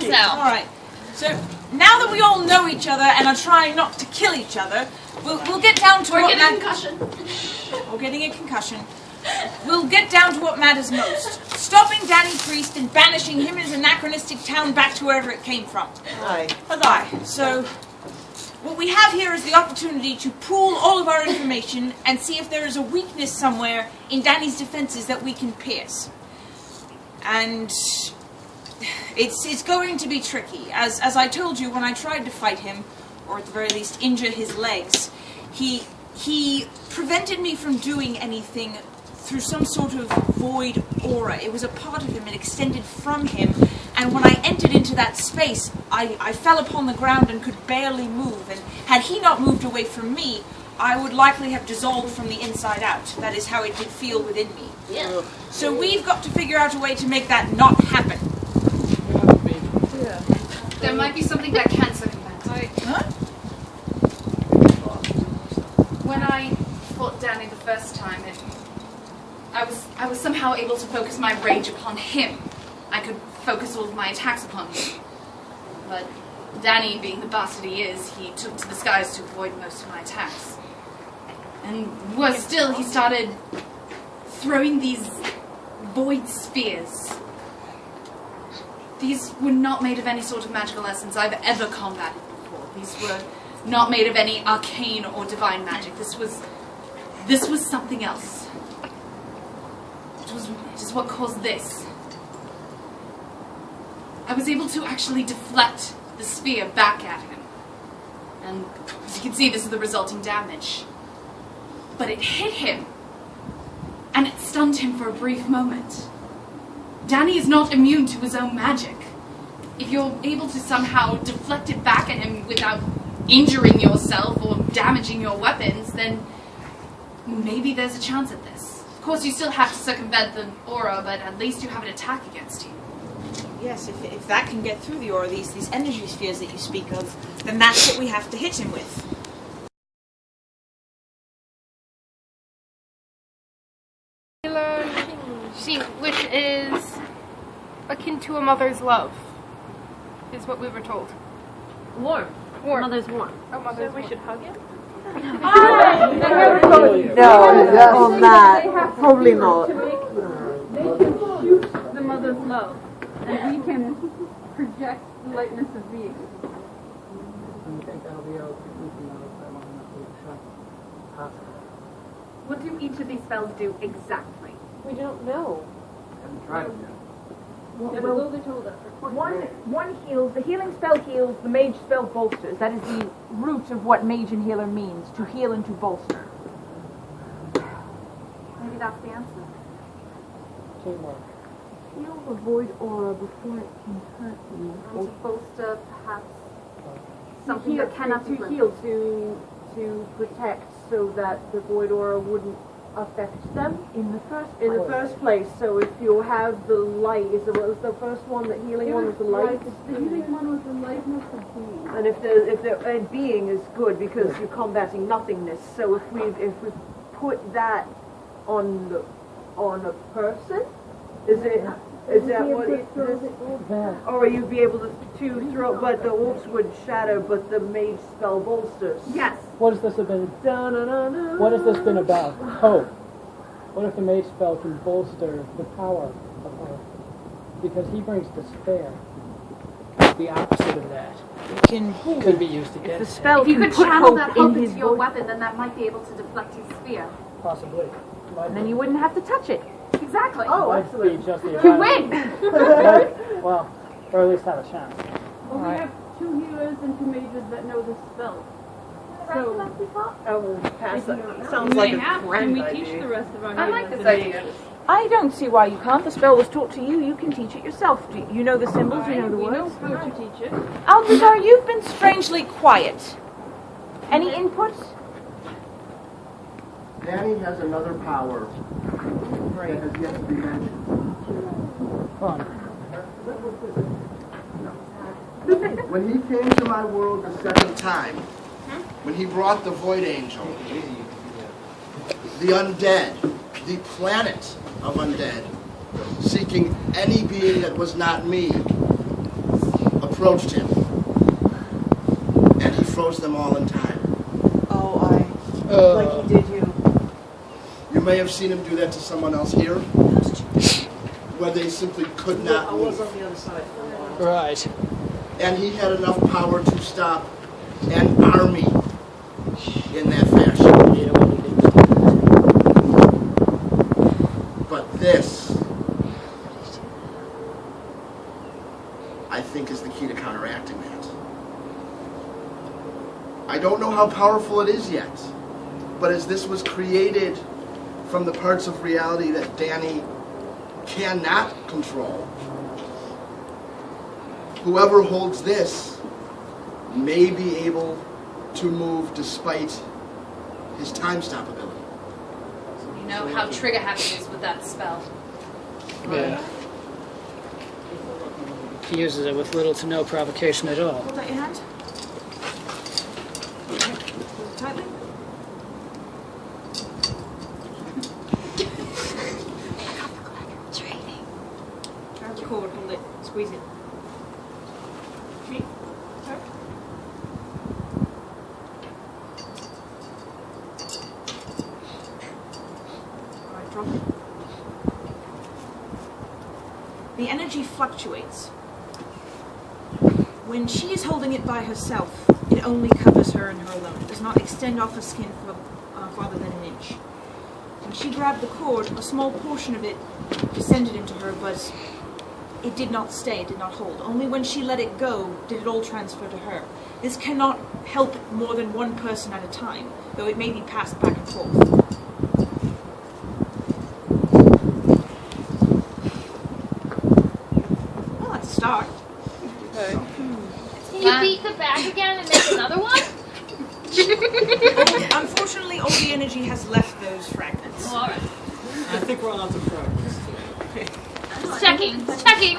think so. All right. So now that we all know each other and are trying not to kill each other, we'll get down to what getting a concussion. We're getting a concussion. We'll get down to what matters most. Stopping Danny Priest and banishing him and his anachronistic town back to wherever it came from. Aye. Aye. So what we have here is the opportunity to pool all of our information and see if there is a weakness somewhere in Danny's defenses that we can pierce. And it's going to be tricky. As I told you, when I tried to fight him, or at the very least injure his legs, he prevented me from doing anything through some sort of void aura. It was a part of him, it extended from him, and when I entered into that space, I fell upon the ground and could barely move, and had he not moved away from me, I would likely have dissolved from the inside out. That is how it did feel within me. Yeah. So we've got to figure out a way to make that not happen. Yeah. There might be something that can circumvent. Huh? When I fought Danny the first time, I was somehow able to focus my rage upon him. I could focus all of my attacks upon him. But Danny, being the bastard he is, he took to the skies to avoid most of my attacks. And worse still, he started throwing these void spheres. These were not made of any sort of magical essence I've ever combated before. These were not made of any arcane or divine magic. This was something else. It is what caused this. I was able to actually deflect the sphere back at him. And as you can see, this is the resulting damage. But it hit him, and it stunned him for a brief moment. Danny is not immune to his own magic. If you're able to somehow deflect it back at him without injuring yourself or damaging your weapons, then maybe there's a chance at this. Of course, you still have to circumvent the aura, but at least you have an attack against you. Yes, if that can get through the aura, these energy spheres that you speak of, then that's what we have to hit him with. Which is akin to a mother's love, is what we were told. Warm. Warm. Mother's warm. Oh, mother's we warm. should hug him? No, on that, probably not. They can shoot the mother's love, and we can project the lightness of being. What do each of these spells do exactly? We don't know. Haven't tried it yet. Well, they told us. One heals, the healing spell heals, the mage spell bolsters. That is the root of what mage and healer means, to heal and to bolster. Maybe that's the answer. Heal the void aura before it can hurt you. Or to bolster, perhaps, something that cannot be to heal, to protect, so that the void aura wouldn't affect them in the first place. So if you have the light, was the first one, the healing one was the light? The healing one was the lightness of being. And if the being is good because you're combating nothingness. So if we put that on a person, is that what it is? Or you'd be able to throw, but the orbs would shatter, but the mage spell bolsters. Yes. What has this been? What has this been about? Hope. What if the mage spell can bolster the power of hope? Because he brings despair. The opposite of that could be used against the spell if you can could put channel that hope hope in into his your voice. weapon, then that might be able to deflect his spear. Possibly. And then you wouldn't have to touch it. Exactly. Oh, Might be excellent. just the You win! Right. Well, or at least have a chance. Well, we have 2 healers and 2 mages that know this spell. So, pass that. Sounds We like may a have. grand Can we teach idea. the rest of our I like healers this and idea. mages? I don't see why you can't. The spell was taught to you. You can teach it yourself. You know the symbols. You know the We know words. how to teach it. Alvazar, you've been strangely quiet. Any input? Danny has another power that has yet to be mentioned. Fun. When he came to my world the second time, when he brought the Void Angel, the undead, the planet of undead, seeking any being that was not me, approached him, and he froze them all in time. Oh, like he did you. You may have seen him do that to someone else here, where they simply could not I was move. on the other side for a while. Right. And he had enough power to stop an army in that fashion. Yeah, what he did. But this, I think, is the key to counteracting that. I don't know how powerful it is yet, but as this was created from the parts of reality that Danny cannot control, whoever holds this may be able to move despite his time stop ability. You know how trigger happy it is with that spell. Yeah. He uses it with little to no provocation at all. Hold out your hand. Hold it tightly. Grab the cord, hold it, squeeze it. Me? Sir? Alright, drop it. The energy fluctuates. When she is holding it by herself, it only covers her and her alone. It does not extend off her skin for farther than an inch. When she grabbed the cord, a small portion of it descended into her, but it did not stay, it did not hold. Only when she let it go did it all transfer to her. This cannot help more than one person at a time, though it may be passed back and forth. Well, that's a start. Can you beat the bag again and make another one? Unfortunately, all the energy has left those fragments. Oh, alright. I think we're on to progress. Just checking. Just checking.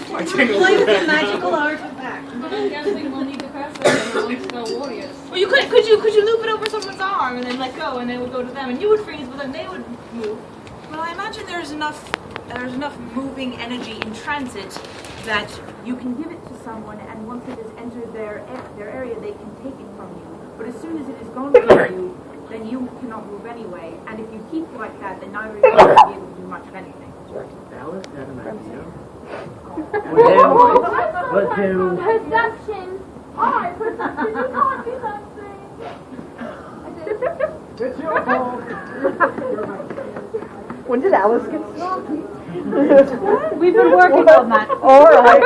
Play with the magical artifact. I'm guessing we'll need to pass that on to the warriors. Well, you could you loop it over someone's arm and then let go, and then it would go to them, and you would freeze, but then they would move. Well, I imagine there's enough moving energy in transit that you can give it to someone, and once it has entered their area, they can take it from you. But as soon as it is gone from you, then you cannot move anyway. And if you keep like that, then neither of you will be able to do much of anything. Alice had an idea. Perception! Alright, perception, you can't do that thing! It's your fault. When did Alice get snarky? We've been working on that. Alright.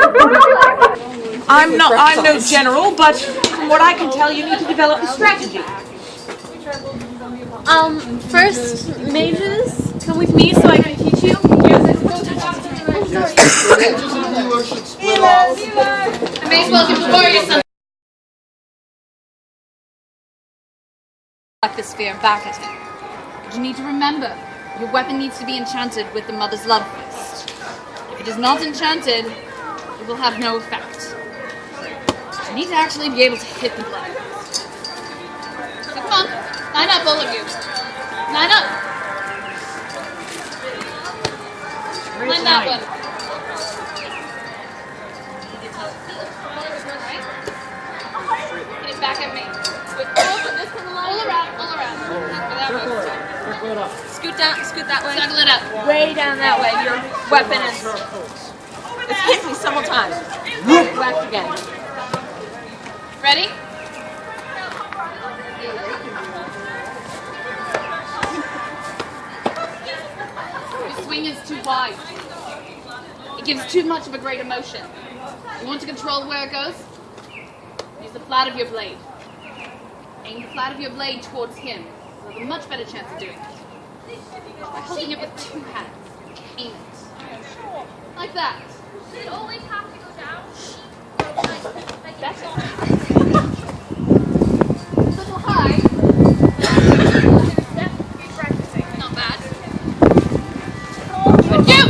I'm no general, but from what I can tell, you need to develop a strategy. First, mages, come with me so I can teach you. Yes, the mages and healers should split off. I may as well give the warriors some. Like the sphere back at him. But you need to remember, your weapon needs to be enchanted with the Mother's Love Fist. If it is not enchanted, it will have no effect. You need to actually be able to hit the blood. So come on, line up, all of you. Line up. Line that one. Hit it back at me. All around. Circle it up. Scoot that way. Circle it up. Way down that way. Your weapon is. It's hit me several times. Whack again. Ready? Your swing is too wide. It gives too much of a great emotion. You want to control where it goes? Use the flat of your blade. Aim the flat of your blade towards him. You'll have a much better chance of doing it. By holding it with two hands. Aim it. Like that. Does it always have to go down? Better. A little high. Keep practicing. Not bad. Good you!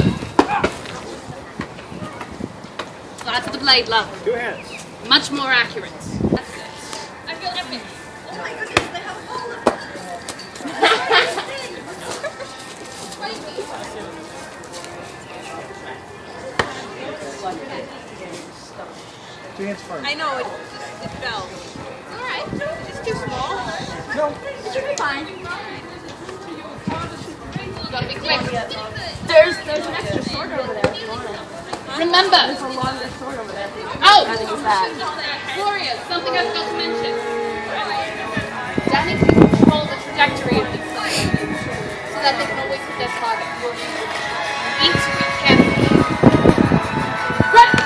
Flat of the blade, love. 2 hands. Much more accurate. That's it. I feel epic. Oh my goodness, they have all of I know, it fell. Alright, it's too small. No. It should be fine. Gotta be quick. There's an extra sword over there if you want it. Remember. There's a longer sword over there. Oh! I think it's that. Gloria, something I forgot to mention. Danny can control the trajectory of these things so that they can always hit their target. You need to be careful. Right!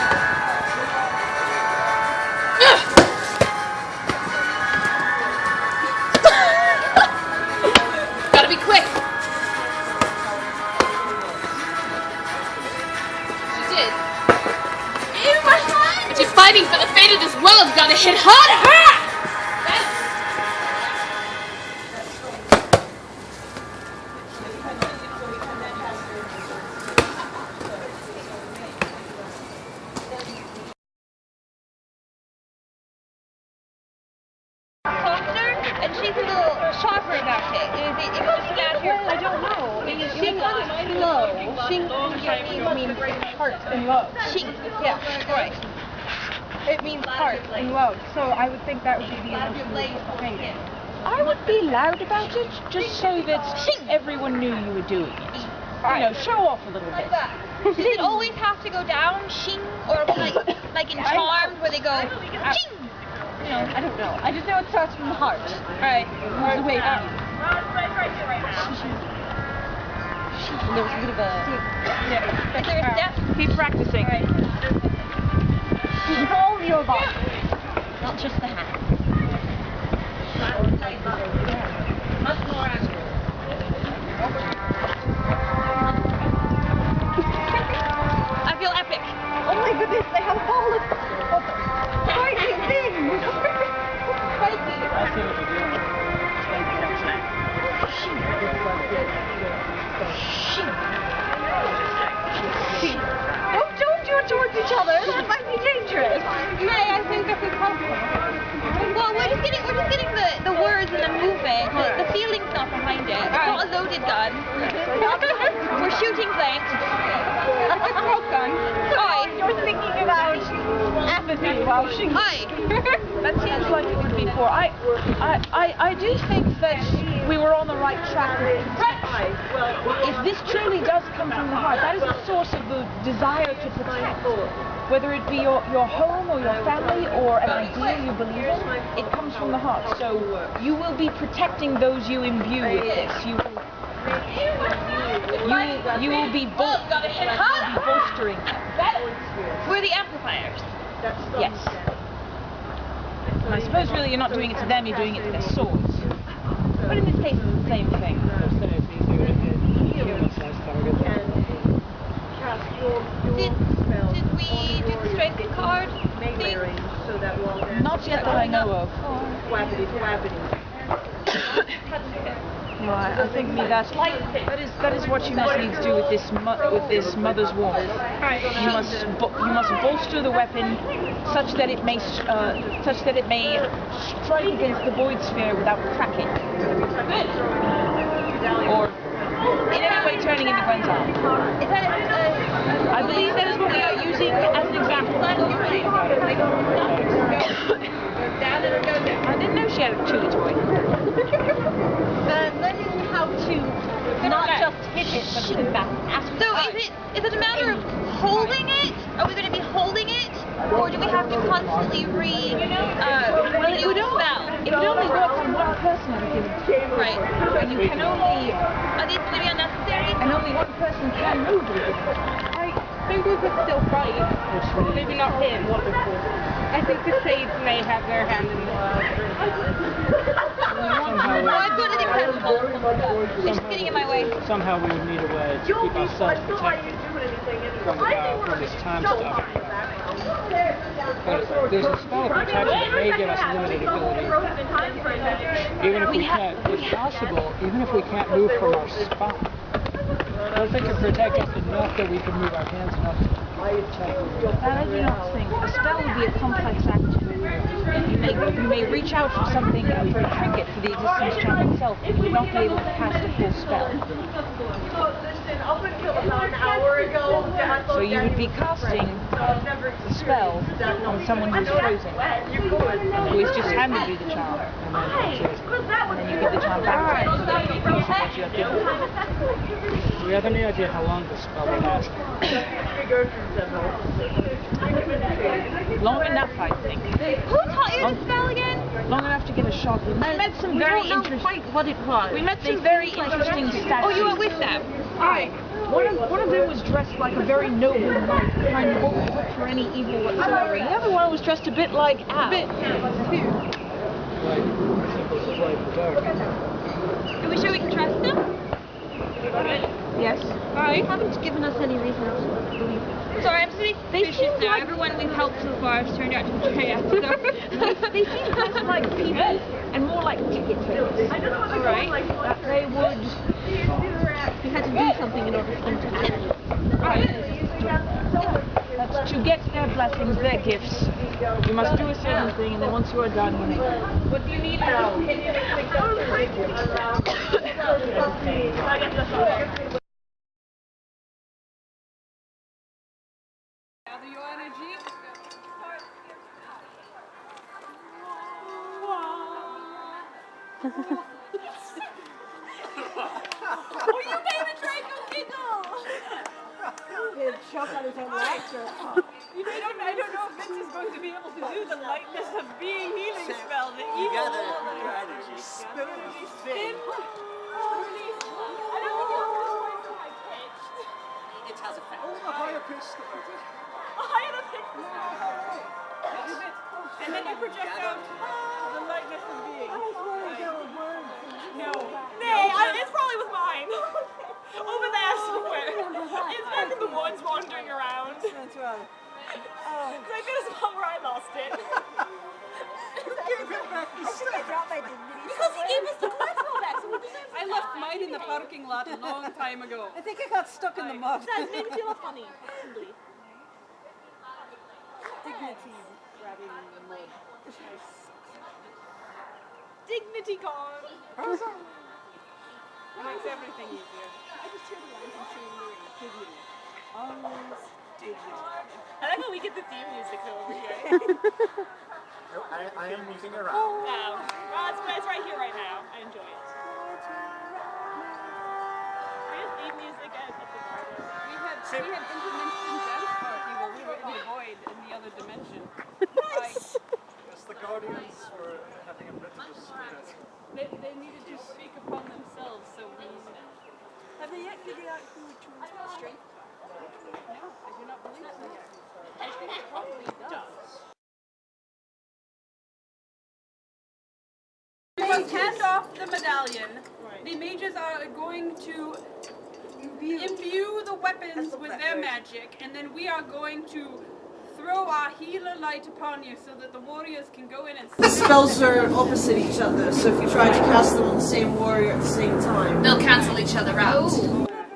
Gotta be quick. She did. But you're fighting for the fate of this world. You gotta hit harder. Softer, and she's a little sharper about it. It comes down here. I don't know. Shing means low. Shing means heart and love. Shing, yeah, right. It means heart and love. So I would think that would be the emotion behind it. I would be loud about it, just so that everyone knew you were doing it. You know, show off a little bit. Does it always have to go down, shing, or like in Charmed where they go shing? You know, I don't know. I just know it starts from the heart. Right. Moves away from you. There was a bit of a... Yeah. Is there a step? Keep practicing. Right. Control your body. Not just the hand. Much more accurate. I feel epic. Oh my goodness, they have all of fighting things! Fighting! I see what you're doing. Oh, don't do it towards each other. That might be dangerous. May, I think this is helpful. Well, we're just getting the words and the movement. The feeling's not behind it. It's not a loaded gun. We're shooting blanks. A smoke gun. Hi. You're thinking about apathy while shooting. Hi. That seems like it would be for. I do think that we were on the right track. If this truly does come from the heart, that is the source of the desire to protect. Whether it be your home or your family or an idea you believe in, it comes from the heart. So you will be protecting those you imbue with this. You will be bolstering them. We're the amplifiers. Yes. And I suppose really you're not doing it to them, you're doing it to their swords. But in this case it's the same thing. Did we do the strength card thing? Not yet that I know of. No, I think that is what you must need to do with this mother's warmth. You must bolster the weapon such that it may strike against the void sphere without cracking, or in any way turning into Gwen's arm. Is that I believe that is what we are using as an example. I didn't know she had a chewy toy. learning how to Not just hit it, but hit it back. So is it a matter of holding it? Are we going to be holding it? Or do we have to constantly Well, it would only work on one person at a given time. Right. And you can only... Are these going to be unnecessary? And only one person can move with it. I think we could still fight. Maybe not him. I think the Shades may have their hand in this. I've got an incredible. It's just getting in my way. Somehow we would need a way to keep ourselves protected from this time stuff. But there's a spell of protection that may give us limited ability. Even if we can't, it's possible, even if we can't move from our spot. I don't think it could protect us enough that we can move our hands enough to protect. I do not think. A spell would be a complex act to You may reach out for something, for a trinket for the existence charm itself, but you will not be able to cast a full spell. So you would be casting the spell on someone who's frozen, who has just handed you the charm, and then you give the charm back to them, that you have given them. Do we have any idea how long the spell will last? Long enough, I think. Who taught you the spell again? Long enough to get a shot. We met some very interesting. Quite what it was. We met some very interesting statues. Oh, you were with them? Aye. One of them was dressed like a very noble knight, trying to look for any evil whatsoever. The other one was dressed a bit like Al. Like, Are we sure we can trust them? Yes. They haven't given us any reason to believe them. Sorry, I'm just suspicious now. Everyone we've helped so far has turned out to betray us. They seem less like people and more like ticket takers. Alright. That they would. We had to do something in order for them to act. That's to get their blessings, their gifts. You must do a certain thing, and then once you are done, you make it. What do you need now? Gather your energy. Oh, you made a Draco giggle! He'd choke on his own laughter. I don't know if Vince is going to be able to do the lightness of being healing spell. The evil Gather your energy. Spin. spin. I don't think it's quite high pitched. It has effect. A higher pitch. And then you project out the lightness of being. No. Nay, it's probably with mine. Over there somewhere. It's back in the woods wandering around. That's right. It's like this spot where I lost it. Because he gave us the collateral back, so we deserve I left mine in the parking lot a long time ago. I think it got stuck in the mud. That made me feel funny. Dignity grabbing the mud. Dignity con. Makes everything easier. I just hear the lines and saying dignity. Always dignity. I like how we get the theme music over here. I am moving around. It's right here, right now. I enjoy it. We have theme music at the garden. We had interdimension dance party where we were in the void in the other dimension. Nice! Yes, the Guardians were having a bit of a stress. They needed to speak upon themselves, so we... Have they yet figured out who turns the strength? No, I do not believe so yet. I think it probably does. We must hand off the medallion. The mages are going to imbue the weapons with their magic, and then we are going to throw our healer light upon you so that the warriors can go in and... The spells are opposite each other, so if you try to cast them on the same warrior at the same time... They'll cancel each other out.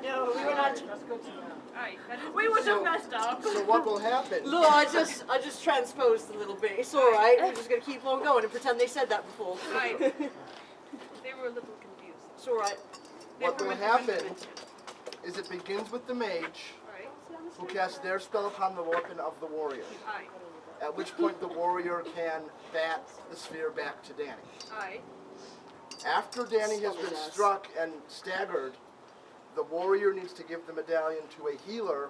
No, we were not... We would have messed up. So what will happen? Look, I just transposed a little bit. It's alright, we're just gonna keep on going and pretend they said that before. Right. They were a little confused. It's alright. What will happen is it begins with the mage, who casts their spell upon the weapon of the warrior. Aye. At which point the warrior can bat the sphere back to Danny. Aye. After Danny has been struck and staggered, the warrior needs to give the medallion to a healer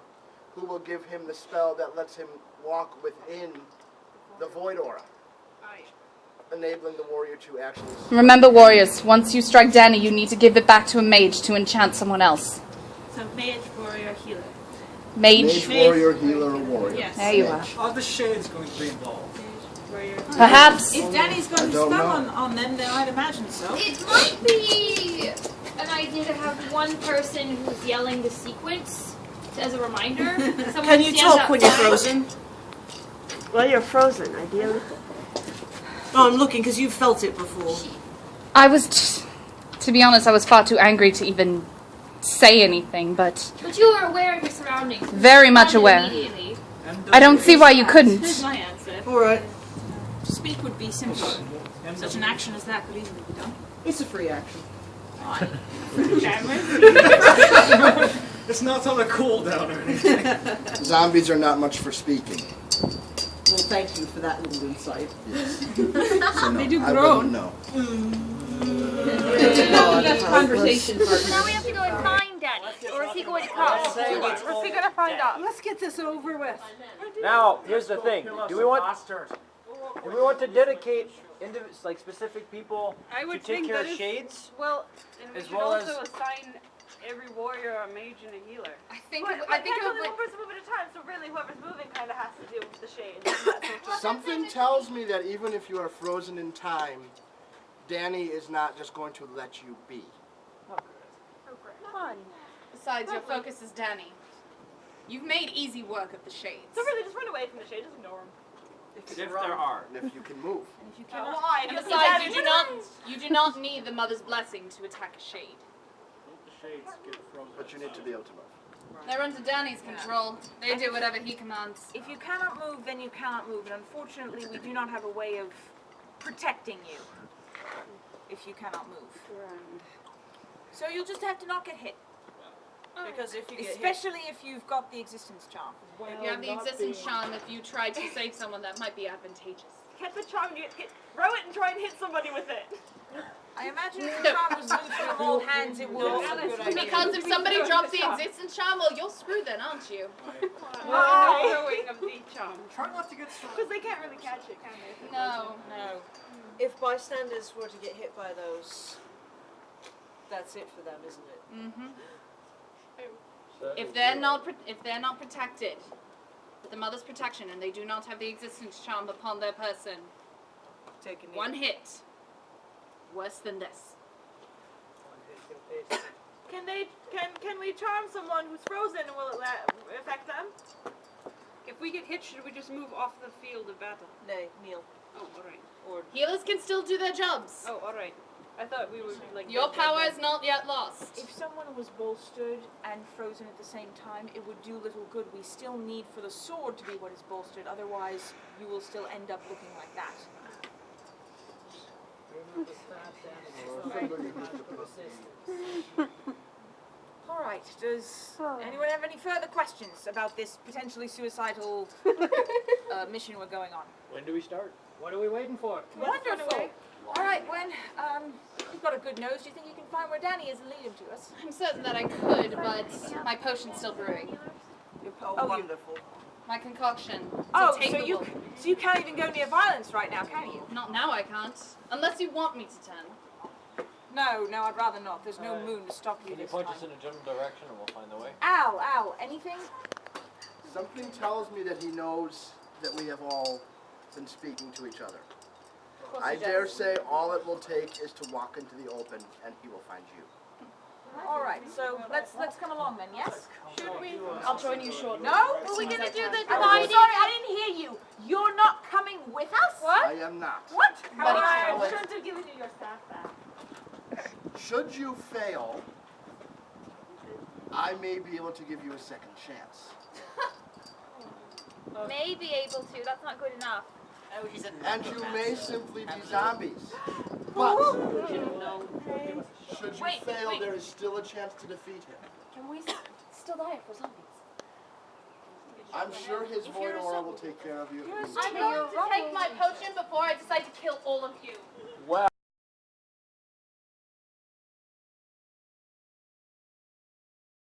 who will give him the spell that lets him walk within the void aura, enabling the warrior to actually... Remember, warriors, once you strike Danny, you need to give it back to a mage to enchant someone else. So mage, warrior, healer. Mage. warrior, healer, or warrior. Yes. There you are. Are the shades going to be involved? Perhaps. If Danny's going to don't spell know. on them, then I'd imagine so. It might be an idea to have one person who's yelling the sequence as a reminder. Someone Can you stands talk when you're outside. frozen? Well, you're frozen, ideally. Oh, I'm looking because you've felt it before. I was, to be honest, I was far too angry to even say anything, but But you are aware of your surroundings. very much aware. Immediately. I don't see why you couldn't. Here's my answer. Alright. Just speak would be simple. Such an action as that could easily be done. It's a free action. It's not on a cooldown or anything. Zombies are not much for speaking. Well, thank you for that little insight. Yes. So no, They do I groan. wouldn't know. That's conversation partner. Now we have to go and find Danny. Or is he going to come? What's he gonna find out? Let's get this over with. Now, here's the thing. Do we want to dedicate like specific people I would to take think care that of is- shades? Well, and we As should well also assign every warrior a mage and a healer. I think But it can't would only one person move at a time, so really whoever's moving kind of has to deal with the shade. Something tells me that even if you are frozen in time, Danny is not just going to let you be. Besides, your focus is Danny. You've made easy work of the shades. So really, just run away from the shade, just ignore them. If there are. And if you can move. Why? And besides, you do not need the mother's blessing to attack a shade. The shades get frozen. But you need to be able to move. They're under Danny's control. They do whatever he commands. If you cannot move, then you cannot move. And unfortunately, we do not have a way of protecting you if you cannot move. So you'll just have to not get hit. Because if you get Especially if you've got the existence charm. If you have the existence charm, if you try to save someone, that might be advantageous. Catch the charm and you get hit. Throw it and try and hit somebody with it. I imagine if the charm was loose from all hands, it would also be a good idea. Because if somebody drops the existence charm, well, you're screwed then, aren't you? No throwing of the charm. Try not to get struck. Because they can't really catch it, can they? No. No. If bystanders were to get hit by those, that's it for them, isn't it? Mm-hmm. If they're not protected with the mother's protection and they do not have the existence charm upon their person, Taking it. one hit, worse than this. Can we charm someone who's frozen and will it affect them? If we get hit, should we just move off the field of battle? Nay, kneel. Oh, alright. Or Healers can still do their jobs. Oh, alright. I thought we would like. Your power is not yet lost. If someone was bolstered and frozen at the same time, it would do little good. We still need for the sword to be what is bolstered, otherwise you will still end up looking like that. Alright, does anyone have any further questions about this potentially suicidal mission we're going on? When do we start? What are we waiting for? Wonderful! Alright, Gwen, you've got a good nose. Do you think you can find where Danny is and lead him to us? I'm certain that I could, but my potion's still brewing. wonderful. My concoction. Oh, so you can't even go near violence right now, can you? Not now, I can't. Unless you want me to turn. No, I'd rather not. There's no moon to stop you Can you this point time. us in a general direction and we'll find the way? Al, anything? Something tells me that he knows that we have all been speaking to each other. I dare say all it will take is to walk into the open and he will find you. Alright, so let's come along then, yes? Should we? I'll join you shortly. No? Were we gonna do the I'm dividing? sorry, I didn't hear you. You're not coming with us? What? I am not. What? I shouldn't have given you your staff back. Should you fail, I may be able to give you a second chance. May be able to, that's not good enough. Oh, he's a And you may simply be zombies. But should you fail, there is still a chance to defeat him. Can we still die for zombies? I'm sure his void aura will take care of you. I'm going to take my potion before I decide to kill all of you.